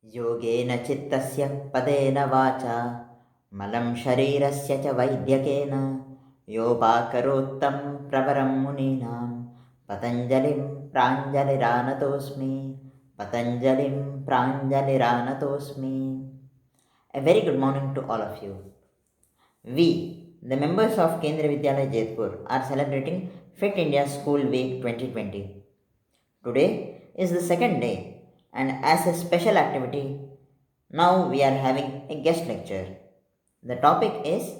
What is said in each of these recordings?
योगेन चित्तस्य पदेन वाचा मलं शरीरस्य च वैद्यकेन योपाकरोत्तं प्रवरं मुनीनां पतञ्जलिं प्राञ्जलिरानतोऽस्मि पतञ्जलिं प्राञ्जलिरानतोऽस्मि. A very good morning to all of you. We, the members of Kendriya Vidyalaya Jodhpur, are celebrating Fit India School Week 2020. Today is the second day, and as a special activity, now we are having a guest lecture. The topic is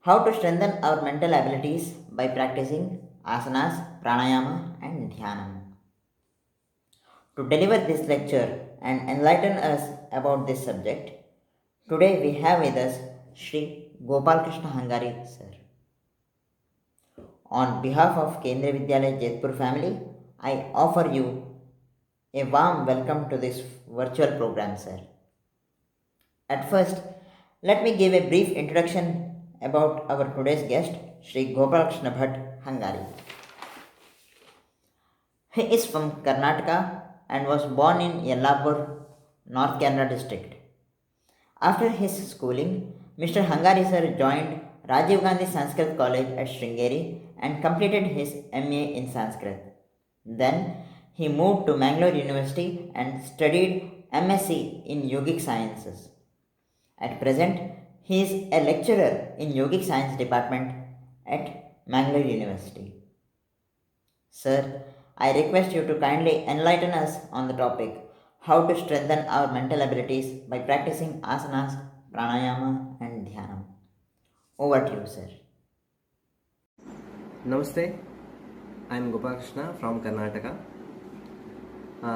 how to strengthen our mental abilities by practicing asanas, pranayama, and dhyanam. To deliver this lecture and enlighten us about this subject, today we have with us Sri Gopal Krishna Hangari sir. On behalf of Kendriya Vidyalaya Jodhpur family, I offer you a warm welcome to this virtual program, sir. At first, let me give a brief introduction about our today's guest, Sri Gopalakrishna Bhatt Hangari. He is from Karnataka and was born in Yellapur, North Kannada district. After his schooling, Mr. Hangari sir joined Rajiv Gandhi Sanskrit College at Sringeri and completed his MA in Sanskrit. Then he moved to Mangalore University and studied MSc in Yogic Sciences. At present, he is a lecturer in Yogic Science Department at Mangalore University. Sir, I request you to kindly enlighten us on the topic how to strengthen our mental abilities by practicing asanas, pranayama, and dhyanam. Over to you, sir. Namaste, I am Gopal Krishna from Karnataka.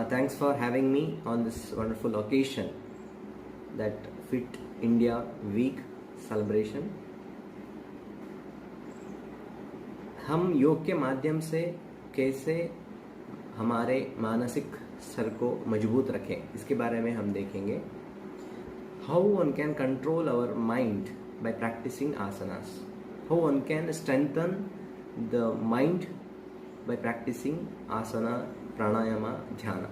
Thanks for having me on this wonderful occasion, that Fit India Week celebration. हम योग के माध्यम से कैसे हमारे मानसिक स्तर को मजबूत रखें, इसके बारे में हम देखेंगे. How one can control our mind by practicing asanas. How one can strengthen the mind by practicing asana, pranayama, dhyana.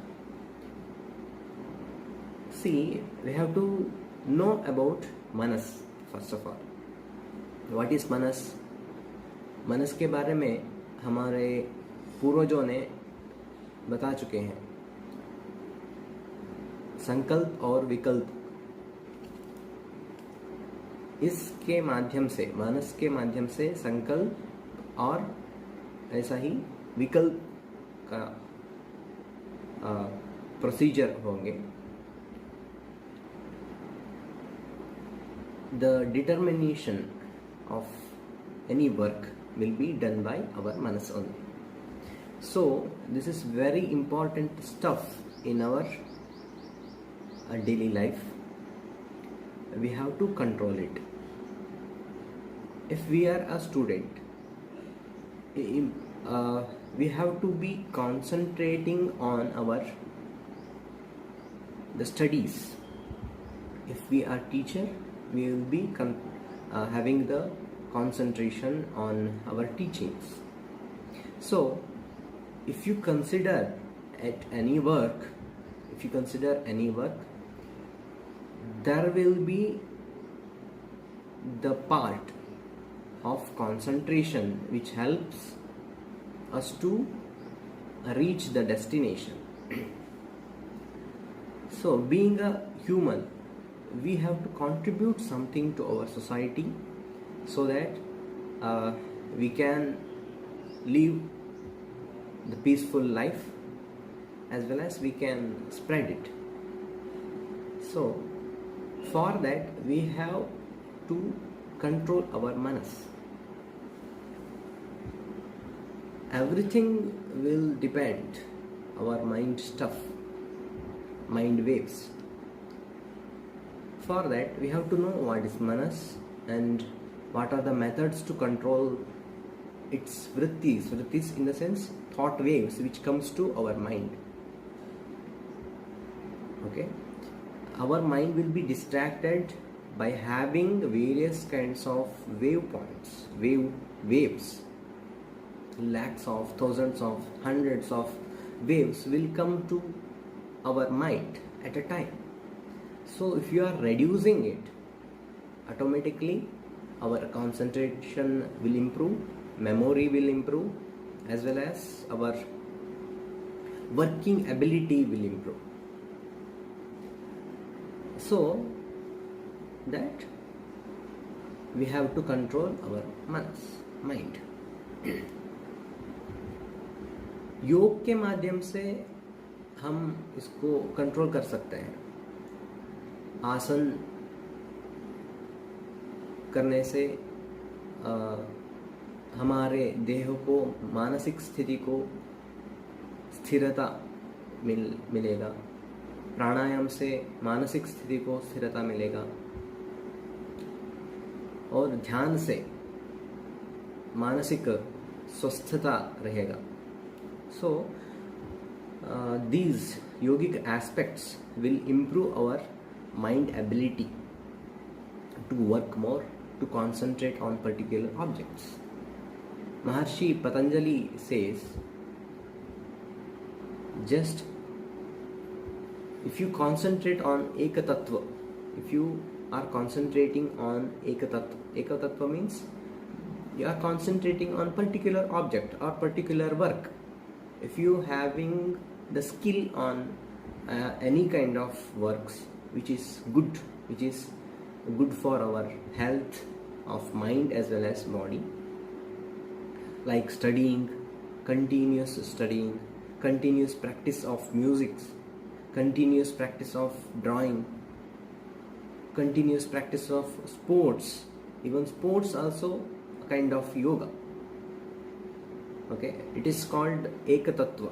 See, we have to know about manas first of all. What is manas? मनस के बारे में हमारे पूर्वजों ने बता चुके हैं. संकल्प और विकल्प, इसके माध्यम से, मानस के माध्यम से संकल्प और ऐसा ही विकल्प का प्रोसीजर होंगे. The determination of any work will be done by our manas only. So this is very important stuff in our daily life. We have to control it. If we are a student, we have to be concentrating on the studies. If we are teacher, we will be having the concentration on our teachings. So if you consider any work, there will be the part of concentration which helps us to reach the destination. So being a human, we have to contribute something to our society so that we can live the peaceful life as well as we can spread it. So for that we have to control our manas. Everything will depend our mind stuff, mind waves. For that we have to know what is manas and what are the methods to control its vrittis in the sense thought waves which comes to our mind. Okay, our mind will be distracted by having various kinds of waves. Lakhs of, thousands of, hundreds of waves will come to our mind at a time. So if you are reducing it, automatically our concentration will improve, memory will improve, as well as our working ability will improve. So that we have to control our mind. योग के माध्यम से हम इसको control कर सकते हैं. आसन करने से हमारे देह को, मानसिक स्थिति को स्थिरता मिलेगा. प्राणायाम से मानसिक स्थिति को स्थिरता मिलेगा और ध्यान से मानसिक स्वस्थता रहेगा. So these yogic aspects will improve our mind ability to work more, to concentrate on particular objects. Maharshi Patanjali says, just if you concentrate on Ekatattva, if you are concentrating on Ekatattva means you are concentrating on particular object or particular work. If you having the skill on any kind of works which is good for our health of mind as well as body, like studying, continuous practice of music, continuous practice of drawing, continuous practice of sports. Even sports also a kind of yoga. Okay, it is called Ekatattva,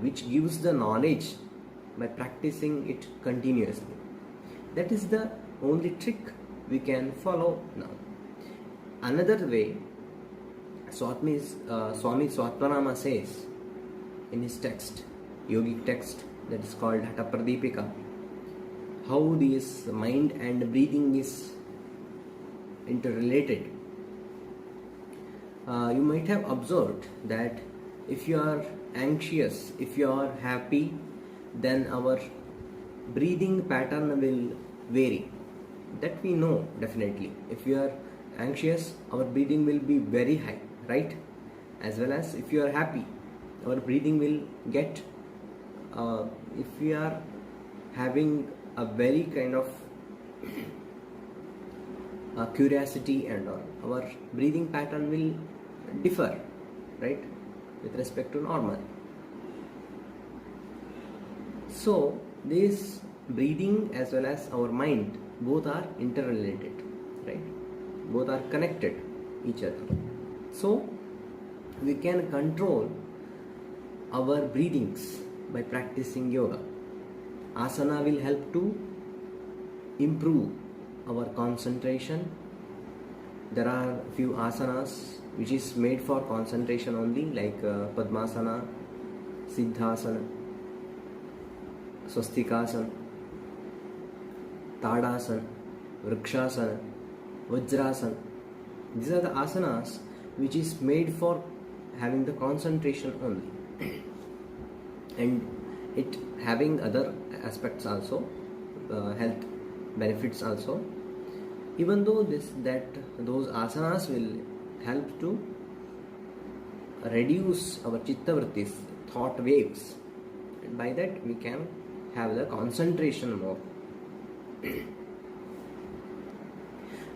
which gives the knowledge by practicing it continuously. That is the only trick we can follow now. Another way, Swami Swatmarama says in his text, yogic text that is called Hata Pradipika, how this mind and breathing is interrelated. You might have observed that if you are anxious, if you are happy, then our breathing pattern will vary. That we know definitely. If you are anxious, our breathing will be very high, right? As well as if you are happy, our breathing will get, if we are having a very kind of curiosity and all, our breathing pattern will differ, right, with respect to normal. So this breathing as well as our mind, both are interrelated, right? Both are connected each other. So we can control our breathings by practicing yoga. Asana will help to improve our concentration. There are few asanas which is made for concentration only, like Padmasana, Siddhasana, Swastikasana, Tadasana, Vrikshasana, Vajrasana. These are the asanas which is made for having the concentration only, and it having other aspects also, health benefits also. Even though those asanas will help to reduce our chitta vrittis, thought waves, and by that we can have the concentration more.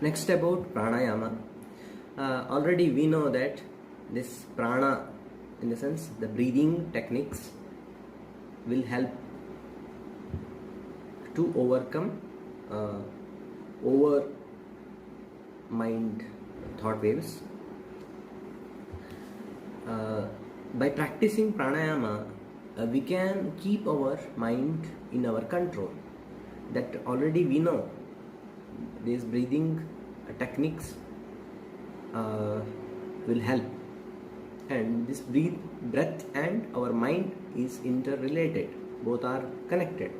Next, about pranayama. Already we know that this prana, in the sense the breathing techniques, will help to overcome over mind thought waves. By practicing pranayama, we can keep our mind in our control. That already we know. These breathing techniques will help, and this breath and our mind is interrelated, both are connected,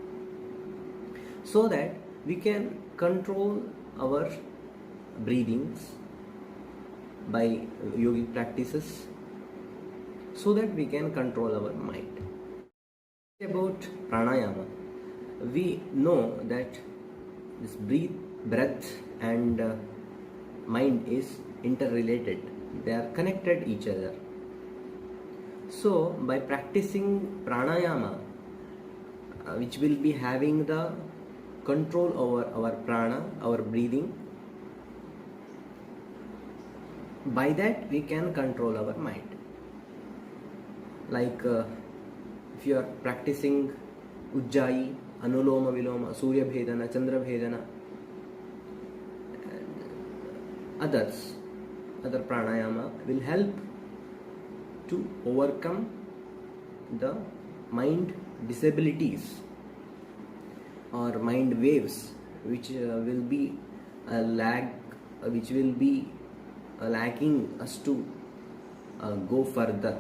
so that we can control our breathings by yogic practices, so that we can control our mind. About pranayama, we know that this breath and mind is interrelated. They are connected each other. So by practicing pranayama, which will be having the control over our prana, our breathing, by that we can control our mind. Like if you are practicing Ujjayi, Anuloma Viloma, Surya Bhedana, Chandra Bhedana, and other pranayama will help to overcome the mind disabilities or mind waves which will be lacking us to go further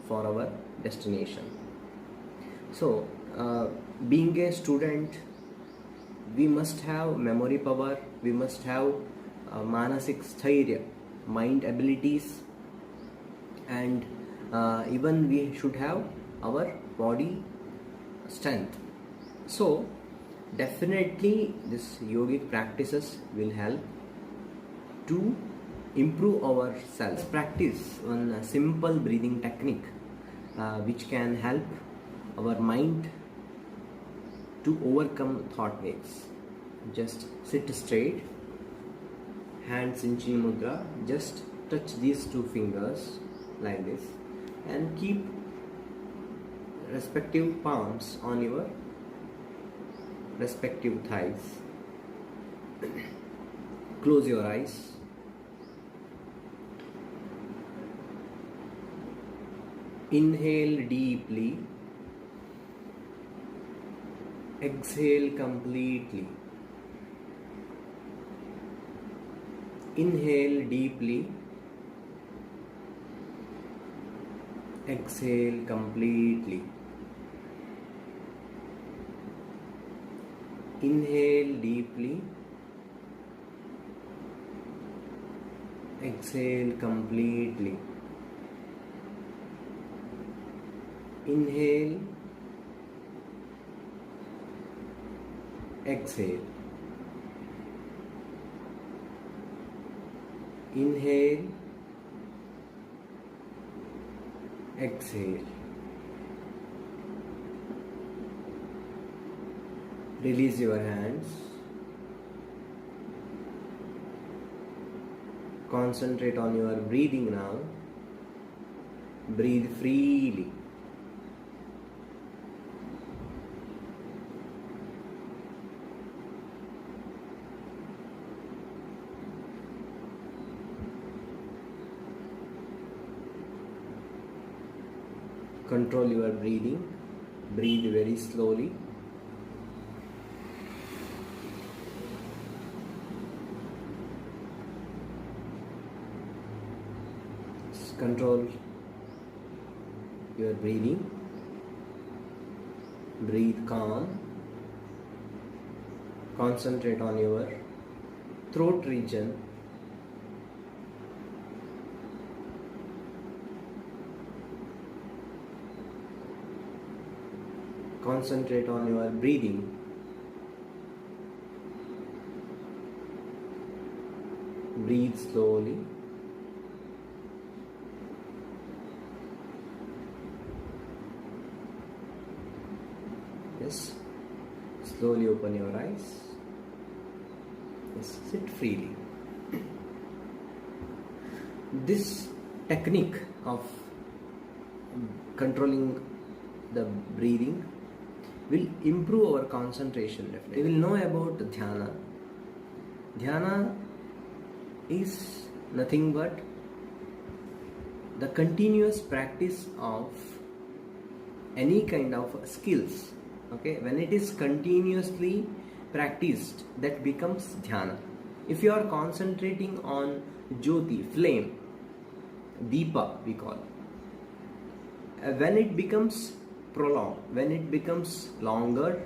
for our destination. So being a student, we must have memory power, we must have manasik sthairya, mind abilities, and even we should have our body strength. So definitely this yogic practices will help to improve ourselves. Practice one simple breathing technique which can help our mind to overcome thought waves. Just sit straight, hands in chin mudra, just touch these two fingers like this and keep respective palms on your respective thighs. Close your eyes. Inhale deeply, exhale completely. Inhale deeply, exhale completely. Inhale deeply, exhale completely. Inhale, exhale. Inhale, exhale. Release your hands. Concentrate on your breathing now. Breathe freely. Control your breathing. Breathe very slowly. Control your breathing. Breathe calm. Concentrate on your throat region. Concentrate on your breathing. Breathe slowly. Yes. Slowly open your eyes. Yes. Sit freely. This technique of controlling the breathing will improve our concentration. Definitely. We will know about dhyana. Dhyana is nothing but the continuous practice of any kind of skills. Okay, when it is continuously practiced, that becomes dhyana. If you are concentrating on jyoti, flame, deepa we call, when it becomes prolonged, when it becomes longer,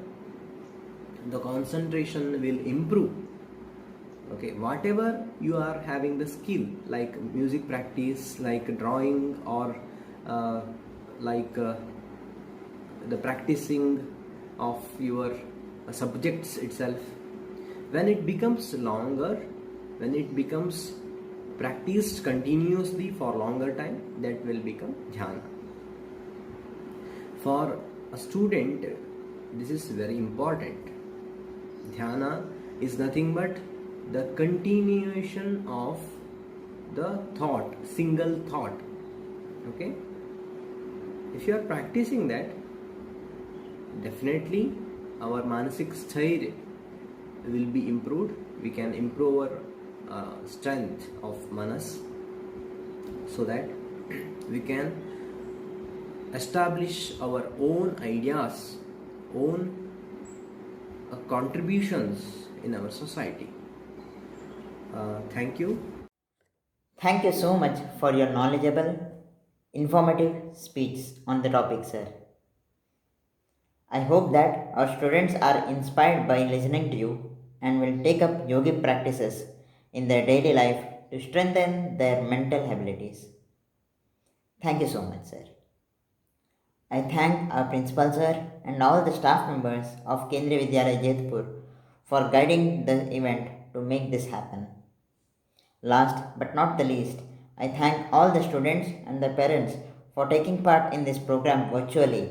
the concentration will improve. Okay, whatever you are having the skill, like music practice, like drawing, or the practicing of your subjects itself. When it becomes longer, when it becomes practiced continuously for longer time, that will become dhyana. For a student, this is very important. Dhyana is nothing but the continuation of the thought, single thought. Okay, if you are practicing that, definitely our manasik sthairya will be improved. We can improve our strength of manas, so that we can establish our own ideas, own contributions in our society. Thank you. Thank you so much for your knowledgeable, informative speech on the topic, sir. I hope that our students are inspired by listening to you and will take up yogic practices in their daily life to strengthen their mental abilities. Thank you so much, sir. I thank our principal sir and all the staff members of Kendriya Vidyalaya Jethpur for guiding the event to make this happen. Last but not the least, I thank all the students and their parents for taking part in this program virtually.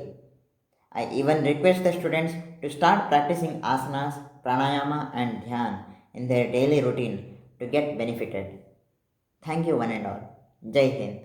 I even request the students to start practicing asanas, pranayama, and dhyan in their daily routine to get benefited. Thank you, one and all. Jai Hind.